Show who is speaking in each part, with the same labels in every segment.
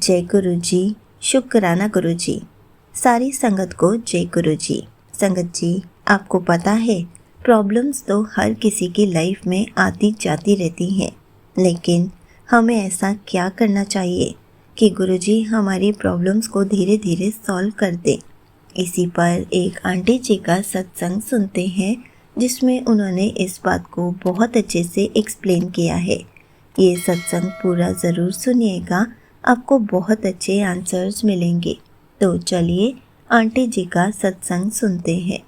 Speaker 1: जय गुरु जी, शुक्राना गुरु जी। सारी संगत को जय गुरु जी। संगत जी, आपको पता है प्रॉब्लम्स तो हर किसी की लाइफ में आती जाती रहती हैं, लेकिन हमें ऐसा क्या करना चाहिए कि गुरु जी हमारी प्रॉब्लम्स को धीरे धीरे सॉल्व कर दें। इसी पर एक आंटी जी का सत्संग सुनते हैं, जिसमें उन्होंने इस बात को बहुत अच्छे से एक्सप्लेन किया है। ये सत्संग पूरा ज़रूर सुनिएगा, आपको बहुत अच्छे आंसर्स मिलेंगे। तो चलिए आंटी जी का सत्संग सुनते हैं।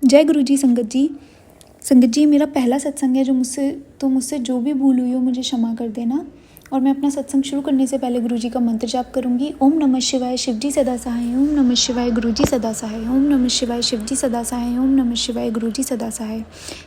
Speaker 2: जय गुरु जी। संगत जी मेरा पहला सत्संग है, मुझसे जो भी भूल हुई हो मुझे क्षमा कर देना। और मैं अपना सत्संग शुरू करने से पहले गुरु जी का मंत्र जाप करूंगी। ओम नमः शिवाय, शिव जी सदा सहाय। ओम नमः शिवाय, गुरु जी सदा सहाय। ओम नमः शिवाय, शिव जी सदा सहाय। ओम नमः शिवाय, गुरु जी सदा सहाय।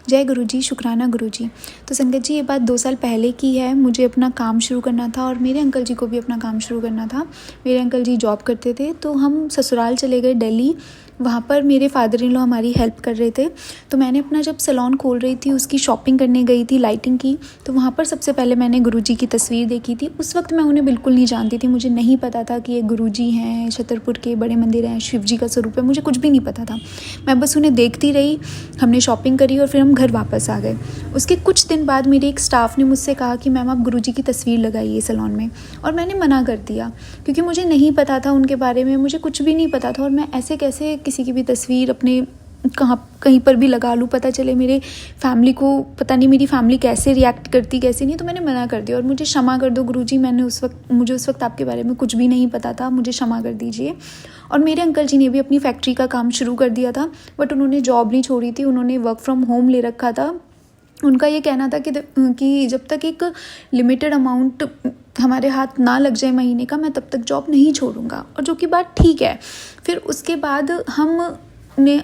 Speaker 2: जय गुरु जी, शुक्राना गुरु जी। तो संगत जी, ये बात 2 साल पहले की है। मुझे अपना काम शुरू करना था और मेरे अंकल जी को भी अपना काम शुरू करना था। मेरे अंकल जी जॉब करते थे, तो हम ससुराल चले गए दिल्ली। वहाँ पर मेरे फादर इन लॉ हमारी हेल्प कर रहे थे। तो मैंने अपना जब सैलून खोल रही थी, उसकी शॉपिंग करने गई थी लाइटिंग की, तो वहाँ पर सबसे पहले मैंने गुरुजी की तस्वीर देखी थी। उस वक्त मैं उन्हें बिल्कुल नहीं जानती थी, मुझे नहीं पता था कि ये गुरुजी हैं, छतरपुर के बड़े मंदिर हैं, शिव जी का स्वरूप है, मुझे कुछ भी नहीं पता था। मैं बस उन्हें देखती रही, हमने शॉपिंग करी और फिर हम घर वापस आ गए। उसके कुछ दिन बाद मेरे एक स्टाफ ने मुझसे कहा कि मैम आप गुरुजी की तस्वीर लगाइए सैलून में, और मैंने मना कर दिया क्योंकि मुझे नहीं पता था उनके बारे में, मुझे कुछ भी नहीं पता था। और मैं ऐसे कैसे किसी की भी तस्वीर अपने कहीं पर भी लगा लूँ, पता चले मेरे फैमिली को, पता नहीं मेरी फैमिली कैसे रिएक्ट करती कैसे नहीं। तो मैंने मना कर दिया और मुझे क्षमा कर दो गुरुजी, मुझे उस वक्त आपके बारे में कुछ भी नहीं पता था, मुझे क्षमा कर दीजिए। और मेरे अंकल जी ने भी अपनी फैक्ट्री का काम शुरू कर दिया था, बट उन्होंने जॉब नहीं छोड़ी थी, उन्होंने वर्क फ्रॉम होम ले रखा था। उनका ये कहना था कि जब तक एक लिमिटेड अमाउंट हमारे हाथ ना लग जाए महीने का, मैं तब तक जॉब नहीं छोड़ूंगा, और जो कि बात ठीक है। फिर उसके बाद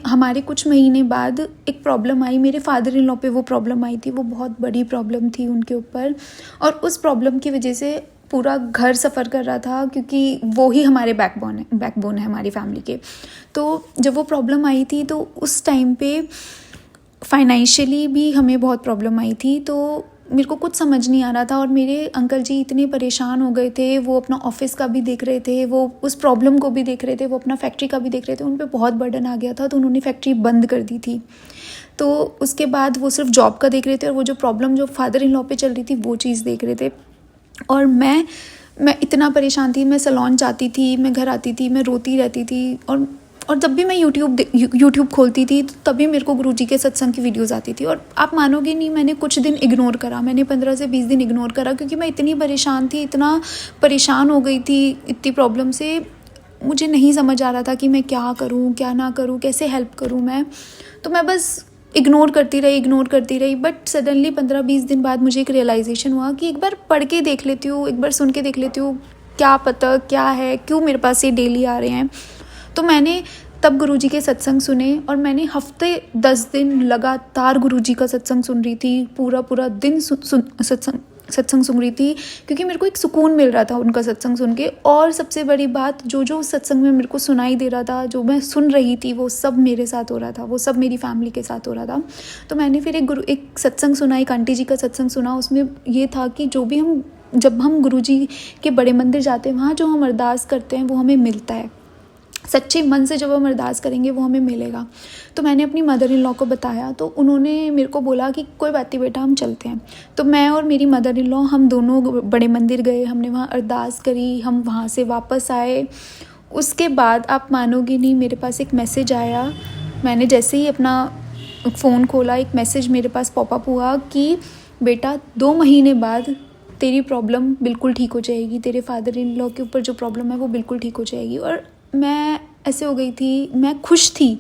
Speaker 2: हमारे कुछ महीने बाद एक प्रॉब्लम आई, मेरे फादर इन लॉ पे वो प्रॉब्लम आई थी। वो बहुत बड़ी प्रॉब्लम थी उनके ऊपर, और उस प्रॉब्लम की वजह से पूरा घर सफ़र कर रहा था, क्योंकि वो ही हमारे बैकबोन है हमारी फैमिली के। तो जब वो प्रॉब्लम आई थी तो उस टाइम पे फाइनेंशियली भी हमें बहुत प्रॉब्लम आई थी। तो मेरे को कुछ समझ नहीं आ रहा था, और मेरे अंकल जी इतने परेशान हो गए थे। वो अपना ऑफिस का भी देख रहे थे, वो उस प्रॉब्लम को भी देख रहे थे, वो अपना फैक्ट्री का भी देख रहे थे। उन पे बहुत बर्डन आ गया था, तो उन्होंने फैक्ट्री बंद कर दी थी। तो उसके बाद वो सिर्फ जॉब का देख रहे थे, और वो जो प्रॉब्लम जो फादर इन लॉ पे चल रही थी वो चीज़ देख रहे थे। और मैं इतना परेशान थी। मैं सैलून जाती थी, मैं घर आती थी, मैं रोती रहती थी। और जब भी मैं यूट्यूब खोलती थी तो तभी मेरे को गुरुजी के सत्संग की वीडियोस आती थी। और आप मानोगे नहीं, मैंने कुछ दिन इग्नोर करा, मैंने 15 से 20 दिन इग्नोर करा, क्योंकि मैं इतनी परेशान थी, इतना परेशान हो गई थी इतनी प्रॉब्लम से। मुझे नहीं समझ आ रहा था कि मैं क्या करूं क्या ना करूं, कैसे हेल्प करूं मैं। तो मैं बस इग्नोर करती रही। बट सडनली 15-20 दिन बाद मुझे एक रियलाइजेशन हुआ कि एक बार पढ़ के देख लेती हूँ, एक बार सुन के देख लेती हूँ, क्या पता क्या है, क्यों मेरे पास ये डेली आ रहे हैं। तो मैंने तब गुरुजी के सत्संग सुने, और मैंने हफ्ते 10 दिन लगातार गुरुजी का सत्संग सुन रही थी। पूरा दिन सत्संग सुन रही थी, क्योंकि मेरे को एक सुकून मिल रहा था उनका सत्संग सुन के। और सबसे बड़ी बात, जो उस सत्संग में मेरे को सुनाई दे रहा था, जो मैं सुन रही थी, वो सब मेरे साथ हो रहा था, वो सब मेरी फैमिली के साथ हो रहा था। तो मैंने फिर एक सत्संग सुना, एक आंटी जी का सत्संग सुना। उसमें ये था कि जब हम गुरुजी के बड़े मंदिर जाते हैं, वहाँ जो हम अरदास करते हैं वो हमें मिलता है। सच्चे मन से जब हम अरदास करेंगे वो हमें मिलेगा। तो मैंने अपनी मदर इन लॉ को बताया, तो उन्होंने मेरे को बोला कि कोई बात नहीं बेटा, हम चलते हैं। तो मैं और मेरी मदर इन लॉ, हम दोनों बड़े मंदिर गए, हमने वहाँ अरदास करी, हम वहाँ से वापस आए। उसके बाद आप मानोगे नहीं, मेरे पास एक मैसेज आया। मैंने जैसे ही अपना फ़ोन खोला, एक मैसेज मेरे पास पॉपअप हुआ कि बेटा 2 महीने बाद तेरी प्रॉब्लम बिल्कुल ठीक हो जाएगी, तेरे फादर इन लॉ के ऊपर जो प्रॉब्लम है वो बिल्कुल ठीक हो जाएगी। और मैं ऐसे हो गई थी, मैं खुश थी,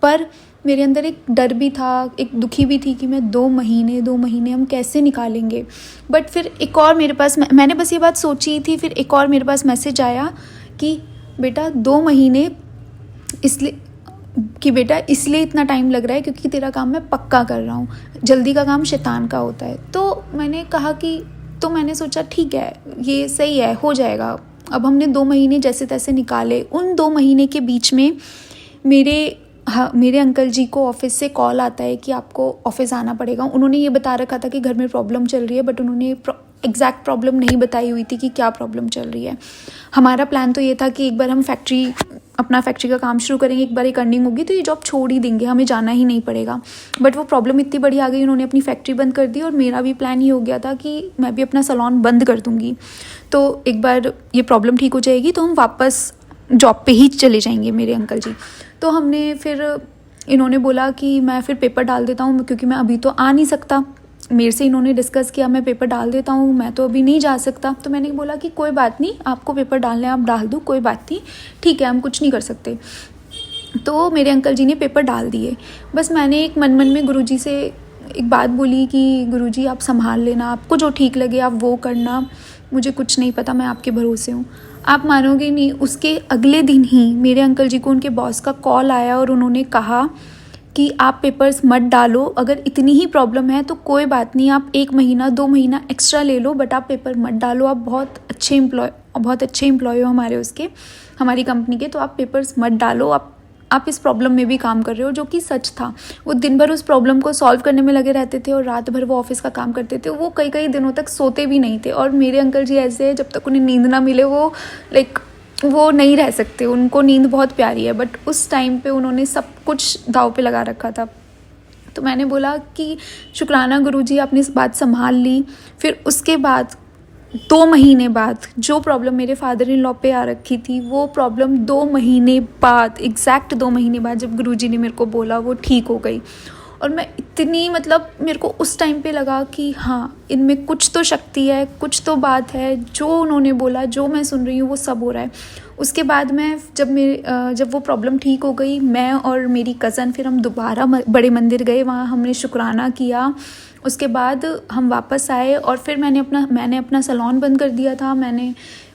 Speaker 2: पर मेरे अंदर एक डर भी था, एक दुखी भी थी कि मैं 2 महीने हम कैसे निकालेंगे। बट फिर एक और मेरे पास, मैंने बस ये बात सोची थी, फिर एक और मेरे पास मैसेज आया कि बेटा 2 महीने इसलिए इतना टाइम लग रहा है क्योंकि तेरा काम मैं पक्का कर रहा हूँ, जल्दी का काम शैतान का होता है। तो मैंने सोचा ठीक है, ये सही है, हो जाएगा। अब हमने 2 महीने जैसे तैसे निकाले। उन 2 महीने के बीच में मेरे अंकल जी को ऑफिस से कॉल आता है कि आपको ऑफिस आना पड़ेगा। उन्होंने ये बता रखा था कि घर में प्रॉब्लम चल रही है, बट उन्होंने एग्जैक्ट प्रॉब्लम नहीं बताई हुई थी कि क्या प्रॉब्लम चल रही है। हमारा प्लान तो ये था कि एक बार हम अपना फैक्ट्री का काम शुरू करेंगे, एक बार एक अर्निंग होगी तो ये जॉब छोड़ ही देंगे, हमें जाना ही नहीं पड़ेगा। बट वो प्रॉब्लम इतनी बड़ी आ गई, उन्होंने अपनी फैक्ट्री बंद कर दी और मेरा भी प्लान ये हो गया था कि मैं भी अपना सैलून बंद कर दूँगी। तो एक बार ये प्रॉब्लम ठीक हो जाएगी तो हम वापस जॉब पे ही चले जाएंगे मेरे अंकल जी। तो हमने फिर इन्होंने बोला कि मैं फिर पेपर डाल देता हूँ, क्योंकि मैं अभी तो आ नहीं सकता। मेरे से इन्होंने डिस्कस किया मैं पेपर डाल देता हूँ, मैं तो अभी नहीं जा सकता। तो मैंने बोला कि कोई बात नहीं, आपको पेपर डालने आप डाल दो, कोई बात नहीं, ठीक है, हम कुछ नहीं कर सकते। तो मेरे अंकल जी ने पेपर डाल दिए। बस मैंने एक मन में गुरुजी से एक बात बोली कि गुरुजी आप संभाल लेना, आपको जो ठीक लगे आप वो करना, मुझे कुछ नहीं पता, मैं आपके भरोसे हूँ। आप मानोगे नहीं, उसके अगले दिन ही मेरे अंकल जी को उनके बॉस का कॉल आया और उन्होंने कहा कि आप पेपर्स मत डालो, अगर इतनी ही प्रॉब्लम है तो कोई बात नहीं, आप 1 महीना 2 महीना एक्स्ट्रा ले लो, बट आप पेपर मत डालो, आप बहुत अच्छे एम्प्लॉय हो हमारी कंपनी के, तो आप पेपर्स मत डालो, आप इस प्रॉब्लम में भी काम कर रहे हो। जो कि सच था। वो दिन भर उस प्रॉब्लम को सॉल्व करने में लगे रहते थे और रात भर वो ऑफिस का काम करते थे। वो कई दिनों तक सोते भी नहीं थे। और मेरे अंकल जी ऐसे हैं, जब तक उन्हें नींद ना मिले वो नहीं रह सकते, उनको नींद बहुत प्यारी है। बट उस टाइम पे उन्होंने सब कुछ दाव पे लगा रखा था। तो मैंने बोला कि शुक्राना गुरुजी, आपने इस बात संभाल ली। फिर उसके बाद 2 महीने बाद जो प्रॉब्लम मेरे फादर इन लॉ पे आ रखी थी, वो प्रॉब्लम 2 महीने बाद, एग्जैक्ट 2 महीने बाद जब गुरुजी ने मेरे को बोला, वो ठीक हो गई। और मैं इतनी मेरे को उस टाइम पे लगा कि हाँ, इनमें कुछ तो शक्ति है, कुछ तो बात है, जो उन्होंने बोला, जो मैं सुन रही हूँ वो सब हो रहा है। उसके बाद मैं जब वो प्रॉब्लम ठीक हो गई, मैं और मेरी कज़न फिर हम दोबारा बड़े मंदिर गए, वहाँ हमने शुक्राना किया। उसके बाद हम वापस आए और फिर मैंने अपना सैलून बंद कर दिया था।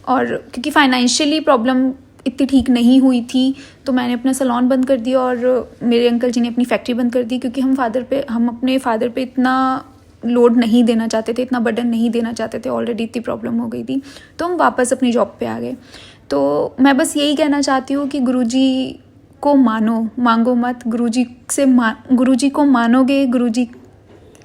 Speaker 2: और क्योंकि फाइनेंशियली प्रॉब्लम इतनी ठीक नहीं हुई थी, तो मैंने अपना सैलून बंद कर दिया और मेरे अंकल जी ने अपनी फैक्ट्री बंद कर दी, क्योंकि हम अपने फादर पे इतना लोड नहीं देना चाहते थे, इतना बर्डन नहीं देना चाहते थे। ऑलरेडी इतनी प्रॉब्लम हो गई थी, तो हम वापस अपनी जॉब पे आ गए। तो मैं बस यही कहना चाहती हूँ कि गुरुजी को मानो, मांगो मत। गुरुजी को मानोगे, गुरुजी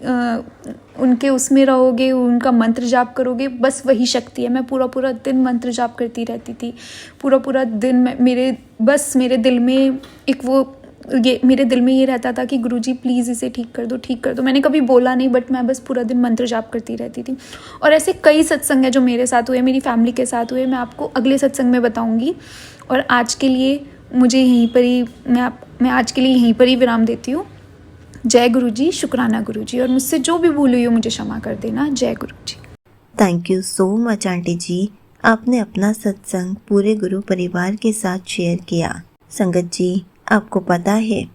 Speaker 2: उनके उसमें रहोगे, उनका मंत्र जाप करोगे, बस वही शक्ति है। मैं पूरा दिन मंत्र जाप करती रहती थी। पूरा दिन मेरे दिल में ये रहता था कि गुरुजी प्लीज़ इसे ठीक कर दो। मैंने कभी बोला नहीं, बट मैं बस पूरा दिन मंत्र जाप करती रहती थी। और ऐसे कई सत्संग हैं जो मेरे साथ हुए, मेरी फैमिली के साथ हुए, मैं आपको अगले सत्संग में बताऊँगी। और आज के लिए मैं आज के लिए यहीं पर ही विराम देती हूँ। जय गुरुजी, शुक्राना गुरुजी, और मुझसे जो भी भूल हुई हो मुझे क्षमा कर देना। जय गुरुजी।
Speaker 1: Thank you so much aunty जी, आपने अपना सत्संग पूरे गुरु परिवार के साथ शेयर किया। संगत जी, आपको पता है,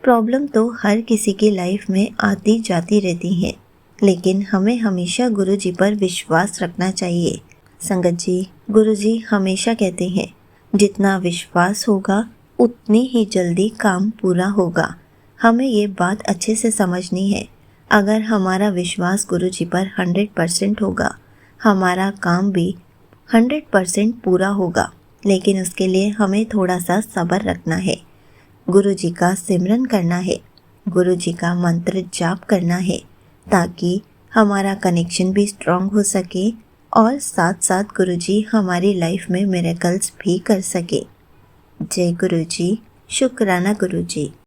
Speaker 1: प्रॉब्लम तो हर किसी की लाइफ में आती जाती रहती है, लेकिन हमें हमेशा गुरु जी पर विश्वास रखना चाहिए। संगत जी, गुरु जी हमेशा कहते हैं, जितना विश्वास होगा उतनी ही जल्दी काम पूरा होगा। हमें ये बात अच्छे से समझनी है। अगर हमारा विश्वास गुरु जी पर 100% होगा, हमारा काम भी 100% पूरा होगा। लेकिन उसके लिए हमें थोड़ा सा सब्र रखना है, गुरु जी का सिमरन करना है, गुरु जी का मंत्र जाप करना है, ताकि हमारा कनेक्शन भी स्ट्रांग हो सके और साथ साथ गुरु जी हमारी लाइफ में मिरेकल्स भी कर सके। जय गुरु जी, शुक्राना गुरु जी।